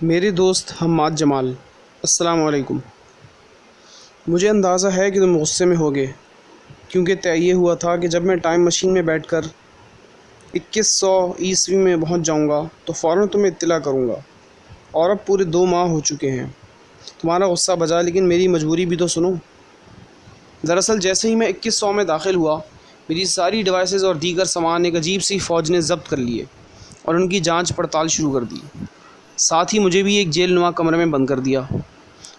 میرے دوست حماد جمال، السلام علیکم۔ مجھے اندازہ ہے کہ تم غصے میں ہوگے، کیونکہ طے یہ ہوا تھا کہ جب میں ٹائم مشین میں بیٹھ کر 2100 میں پہنچ جاؤں گا تو فوراً تمہیں اطلاع کروں گا، اور اب پورے 2 ماہ ہو چکے ہیں۔ تمہارا غصہ بجا، لیکن میری مجبوری بھی تو سنو۔ دراصل جیسے ہی میں 2100 میں داخل ہوا، میری ساری ڈیوائسز اور دیگر سامان ایک عجیب سی فوج نے ضبط کر لیے اور ان کی جانچ پڑتال شروع کر دی۔ ساتھ ہی مجھے بھی ایک جیل نما کمرے میں بند کر دیا۔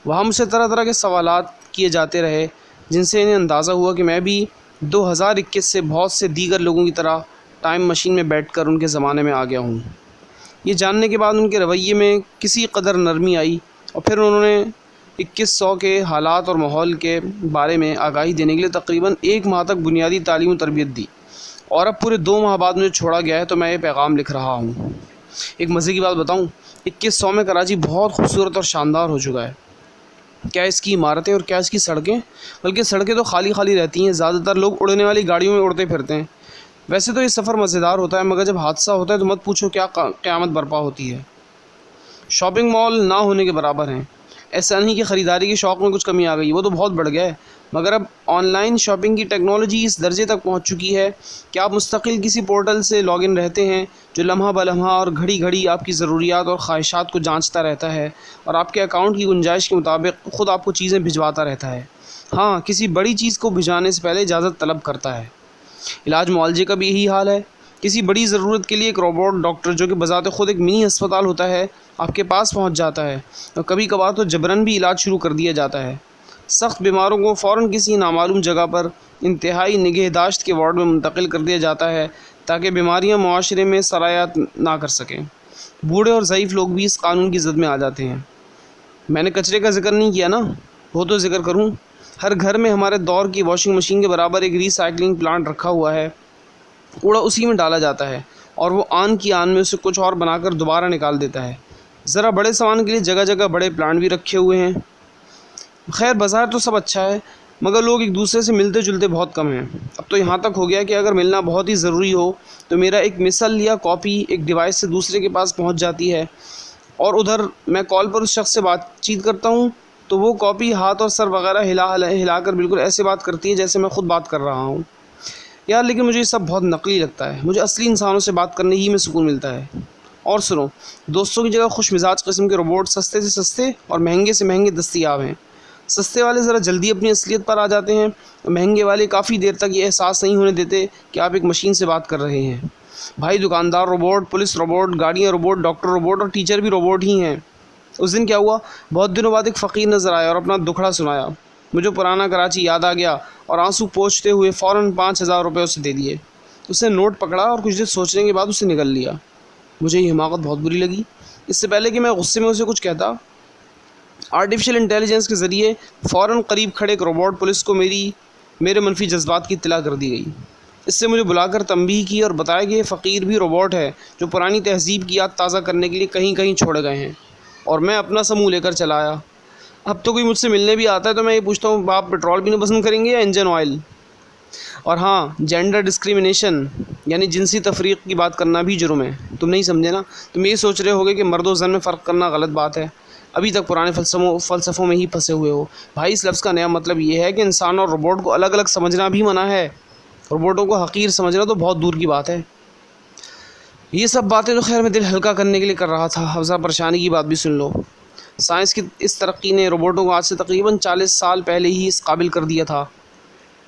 وہاں مجھ سے طرح طرح کے سوالات کیے جاتے رہے، جن سے انہیں اندازہ ہوا کہ میں بھی 2021 سے بہت سے دیگر لوگوں کی طرح ٹائم مشین میں بیٹھ کر ان کے زمانے میں آ گیا ہوں۔ یہ جاننے کے بعد ان کے رویے میں کسی قدر نرمی آئی، اور پھر انہوں نے 2100 کے حالات اور ماحول کے بارے میں آگاہی دینے کے لیے تقریباً 1 ماہ تک بنیادی تعلیم و تربیت دی، اور اب پورے 2 ماہ بعد مجھے چھوڑا گیا ہے تو میں یہ پیغام لکھ رہا ہوں۔ ایک مزے کی بات بتاؤں، 2100 میں کراچی بہت خوبصورت اور شاندار ہو چکا ہے۔ کیا اس کی عمارتیں اور کیا اس کی سڑکیں، بلکہ سڑکیں تو خالی خالی رہتی ہیں، زیادہ تر لوگ اڑنے والی گاڑیوں میں اڑتے پھرتے ہیں۔ ویسے تو یہ سفر مزیدار ہوتا ہے، مگر جب حادثہ ہوتا ہے تو مت پوچھو کیا قیامت برپا ہوتی ہے۔ شاپنگ مال نہ ہونے کے برابر ہیں۔ ایسا نہیں کہ خریداری کے شوق میں کچھ کمی آ گئی، وہ تو بہت بڑھ گیا ہے، مگر اب آن لائن شاپنگ کی ٹیکنالوجی اس درجے تک پہنچ چکی ہے کہ آپ مستقل کسی پورٹل سے لاگ ان رہتے ہیں جو لمحہ بلمحہ اور گھڑی گھڑی آپ کی ضروریات اور خواہشات کو جانچتا رہتا ہے، اور آپ کے اکاؤنٹ کی گنجائش کے مطابق خود آپ کو چیزیں بھجواتا رہتا ہے۔ ہاں، کسی بڑی چیز کو بھجوانے سے پہلے اجازت طلب کرتا ہے۔ علاج معالجے کا بھی یہی حال ہے۔ کسی بڑی ضرورت کے لیے ایک روبوٹ ڈاکٹر، جو کہ بذات خود ایک منی ہسپتال ہوتا ہے، آپ کے پاس پہنچ جاتا ہے، اور کبھی کبھار تو جبراً بھی علاج شروع کر دیا جاتا ہے۔ سخت بیماروں کو فوراً کسی نامعلوم جگہ پر انتہائی نگہداشت کے وارڈ میں منتقل کر دیا جاتا ہے تاکہ بیماریاں معاشرے میں سرایت نہ کر سکیں۔ بوڑھے اور ضعیف لوگ بھی اس قانون کی زد میں آ جاتے ہیں۔ میں نے کچرے کا ذکر نہیں کیا نا، وہ تو ذکر کروں۔ ہر گھر میں ہمارے دور کی واشنگ مشین کے برابر ایک ری سائیکلنگ پلانٹ رکھا ہوا ہے۔ کوڑا اسی میں ڈالا جاتا ہے، اور وہ آن کی آن میں اسے کچھ اور بنا کر دوبارہ نکال دیتا ہے۔ ذرا بڑے سامان کے لیے جگہ جگہ بڑے پلانٹ بھی رکھے ہوئے ہیں۔ خیر، بظاہر تو سب اچھا ہے، مگر لوگ ایک دوسرے سے ملتے جلتے بہت کم ہیں۔ اب تو یہاں تک ہو گیا کہ اگر ملنا بہت ہی ضروری ہو تو میرا ایک مثل یا کاپی ایک ڈیوائس سے دوسرے کے پاس پہنچ جاتی ہے، اور ادھر میں کال پر اس شخص سے بات چیت کرتا ہوں تو وہ کاپی ہاتھ اور سر وغیرہ ہلا کر بالکل ایسے بات کرتی ہے جیسے میں خود بات کر رہا ہوں۔ یار، لیکن مجھے یہ سب بہت نقلی لگتا ہے۔ مجھے اصلی انسانوں سے بات کرنے ہی میں سکون ملتا ہے۔ اور سنو، دوستوں کی جگہ خوش مزاج قسم کے روبوٹ سستے سے سستے اور مہنگے سے مہنگے دستیاب ہیں۔ سستے والے ذرا جلدی اپنی اصلیت پر آ جاتے ہیں، اور مہنگے والے کافی دیر تک یہ احساس نہیں ہونے دیتے کہ آپ ایک مشین سے بات کر رہے ہیں۔ بھائی، دکاندار روبوٹ، پولیس روبوٹ، گاڑیاں روبوٹ، ڈاکٹر روبوٹ، اور ٹیچر بھی روبوٹ ہی ہیں۔ اس دن کیا ہوا، بہت دنوں بعد ایک فقیر نظر آیا اور اپنا دکھڑا سنایا۔ مجھے پرانا کراچی یاد آ گیا، اور آنسو پوچھتے ہوئے فوراً 5000 روپے اسے دے دیے۔ اس نے نوٹ پکڑا اور کچھ دیر سوچنے کے بعد اسے نگل لیا۔ مجھے یہ حماقت بہت بری لگی۔ اس سے پہلے کہ میں غصے میں اسے کچھ کہتا، آرٹیفیشل انٹیلیجنس کے ذریعے فوراً قریب کھڑے ایک روبوٹ پولیس کو میرے منفی جذبات کی اطلاع کر دی گئی۔ اس سے مجھے بلا کر تنبیہ کی اور بتایا کہ یہ فقیر بھی روبوٹ ہے جو پرانی تہذیب کی یاد تازہ کرنے کے لیے کہیں کہیں چھوڑے گئے ہیں، اور میں اپنا سا منہ لے کر چلا آیا۔ اب تو کوئی مجھ سے ملنے بھی آتا ہے تو میں یہ پوچھتا ہوں، آپ پیٹرول پینا پسند کریں گے یا انجن آئل؟ اور ہاں، جینڈر ڈسکریمنیشن یعنی جنسی تفریق کی بات کرنا بھی جرم ہے۔ تم نہیں سمجھے نا؟ تم یہ سوچ رہے ہوگے کہ مرد و زن میں فرق کرنا غلط بات ہے، ابھی تک پرانے فلسفوں میں ہی پھنسے ہوئے ہو۔ بھائی، اس لفظ کا نیا مطلب یہ ہے کہ انسان اور روبوٹ کو الگ الگ سمجھنا بھی منع ہے۔ روبوٹوں کو حقیر سمجھنا تو بہت دور کی بات ہے۔ یہ سب باتیں تو خیر میں دل ہلکا کرنے کے لیے کر رہا تھا، اب ذرا پریشانی کی بات بھی سن لو۔ سائنس کی اس ترقی نے روبوٹوں کو آج سے تقریباً 40 سال پہلے ہی اس قابل کر دیا تھا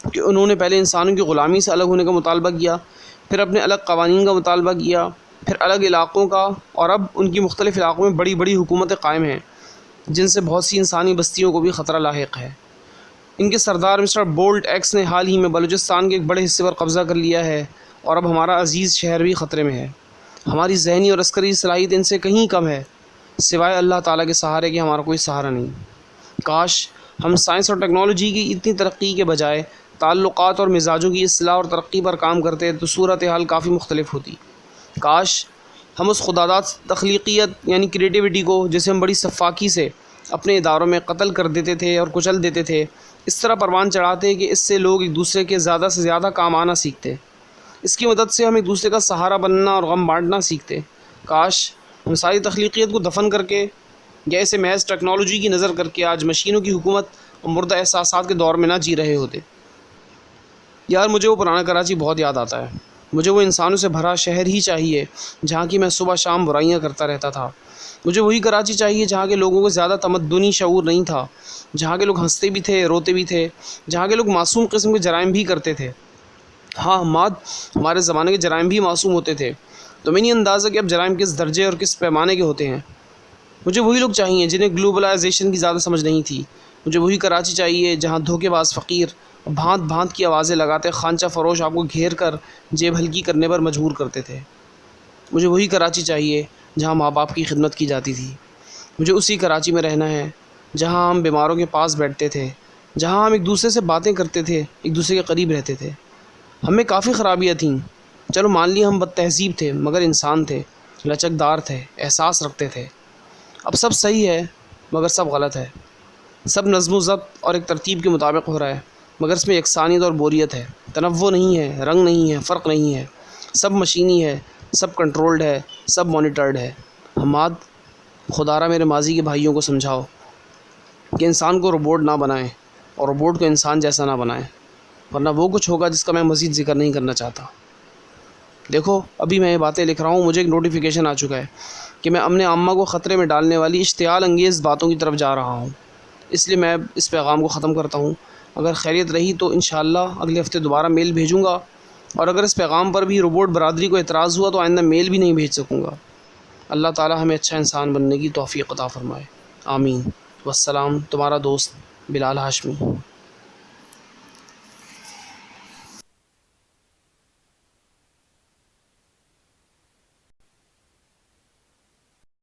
کہ انہوں نے پہلے انسانوں کی غلامی سے الگ ہونے کا مطالبہ کیا، پھر اپنے الگ قوانین کا مطالبہ کیا، پھر الگ علاقوں کا، اور اب ان کی مختلف علاقوں میں بڑی بڑی حکومتیں قائم ہیں جن سے بہت سی انسانی بستیوں کو بھی خطرہ لاحق ہے۔ ان کے سردار مسٹر بولٹ ایکس نے حال ہی میں بلوچستان کے ایک بڑے حصے پر قبضہ کر لیا ہے، اور اب ہمارا عزیز شہر بھی خطرے میں ہے۔ ہماری ذہنی اور عسکری صلاحیت ان سے کہیں کم ہے، سوائے اللہ تعالیٰ کے سہارے کے ہمارا کوئی سہارا نہیں۔ کاش ہم سائنس اور ٹیکنالوجی کی اتنی ترقی کے بجائے تعلقات اور مزاجوں کی اصلاح اور ترقی پر کام کرتے تو صورتحال کافی مختلف ہوتی۔ کاش ہم اس خداداد تخلیقیت یعنی کریٹیوٹی کو، جسے ہم بڑی سفاکی سے اپنے اداروں میں قتل کر دیتے تھے اور کچل دیتے تھے، اس طرح پروان چڑھاتے کہ اس سے لوگ ایک دوسرے کے زیادہ سے زیادہ کام آنا سیکھتے۔ اس کی مدد سے ہم ایک دوسرے کا سہارا بننا اور غم بانٹنا سیکھتے۔ کاش ہم ساری تخلیقیت کو دفن کر کے یا اسے محض ٹیکنالوجی کی نظر کر کے آج مشینوں کی حکومت اور مردہ احساسات کے دور میں نہ جی رہے ہوتے۔ یار مجھے وہ پرانا کراچی بہت یاد آتا ہے۔ مجھے وہ انسانوں سے بھرا شہر ہی چاہیے جہاں کی میں صبح شام برائیاں کرتا رہتا تھا۔ مجھے وہی کراچی چاہیے جہاں کے لوگوں کو زیادہ تمدنی شعور نہیں تھا، جہاں کے لوگ ہنستے بھی تھے، روتے بھی تھے، جہاں کے لوگ معصوم قسم کے جرائم بھی کرتے تھے۔ ہاں حماد، ہمارے زمانے کے جرائم بھی معصوم ہوتے تھے، تو میں نہیں اندازہ کہ اب جرائم کس درجے اور کس پیمانے کے ہوتے ہیں۔ مجھے وہی لوگ چاہیے جنہیں گلوبلائزیشن کی زیادہ سمجھ نہیں تھی۔ مجھے وہی کراچی چاہیے جہاں دھوکے باز فقیر بھانت بھانت کی آوازیں لگاتے خانچہ فروش آپ کو گھیر کر جیب ہلکی کرنے پر مجبور کرتے تھے۔ مجھے وہی کراچی چاہیے جہاں ماں باپ کی خدمت کی جاتی تھی۔ مجھے اسی کراچی میں رہنا ہے جہاں ہم بیماروں کے پاس بیٹھتے تھے، جہاں ہم ایک دوسرے سے باتیں کرتے تھے، ایک دوسرے کے قریب رہتے تھے۔ ہمیں کافی خرابیاں تھیں، چلو مان لی ہم بد تہذیب تھے، مگر انسان تھے، لچک دار تھے، احساس رکھتے تھے۔ اب سب صحیح ہے مگر سب غلط ہے، سب نظم و ضبط اور ایک ترتیب کے مطابق ہو رہا ہے، مگر اس میں یکسانیت اور بوریت ہے، تنوع نہیں ہے، رنگ نہیں ہے، فرق نہیں ہے، سب مشینی ہے، سب کنٹرولڈ ہے، سب مانیٹرڈ ہے۔ حماد، خدا را میرے ماضی کے بھائیوں کو سمجھاؤ کہ انسان کو روبوٹ نہ بنائیں اور روبوٹ کو انسان جیسا نہ بنائیں، ورنہ وہ کچھ ہوگا جس کا میں مزید ذکر نہیں کرنا چاہتا۔ دیکھو ابھی میں یہ باتیں لکھ رہا ہوں، مجھے ایک نوٹیفیکیشن آ چکا ہے کہ میں امن عامہ کو خطرے میں ڈالنے والی اشتعال انگیز باتوں کی طرف جا رہا ہوں، اس لیے میں اس پیغام کو ختم کرتا ہوں۔ اگر خیریت رہی تو انشاءاللہ اگلے ہفتے دوبارہ میل بھیجوں گا، اور اگر اس پیغام پر بھی روبوٹ برادری کو اعتراض ہوا تو آئندہ میل بھی نہیں بھیج سکوں گا۔ اللہ تعالی ہمیں اچھا انسان بننے کی توفیق عطا فرمائے، آمین۔ والسلام، تمہارا دوست بلال ہاشمی۔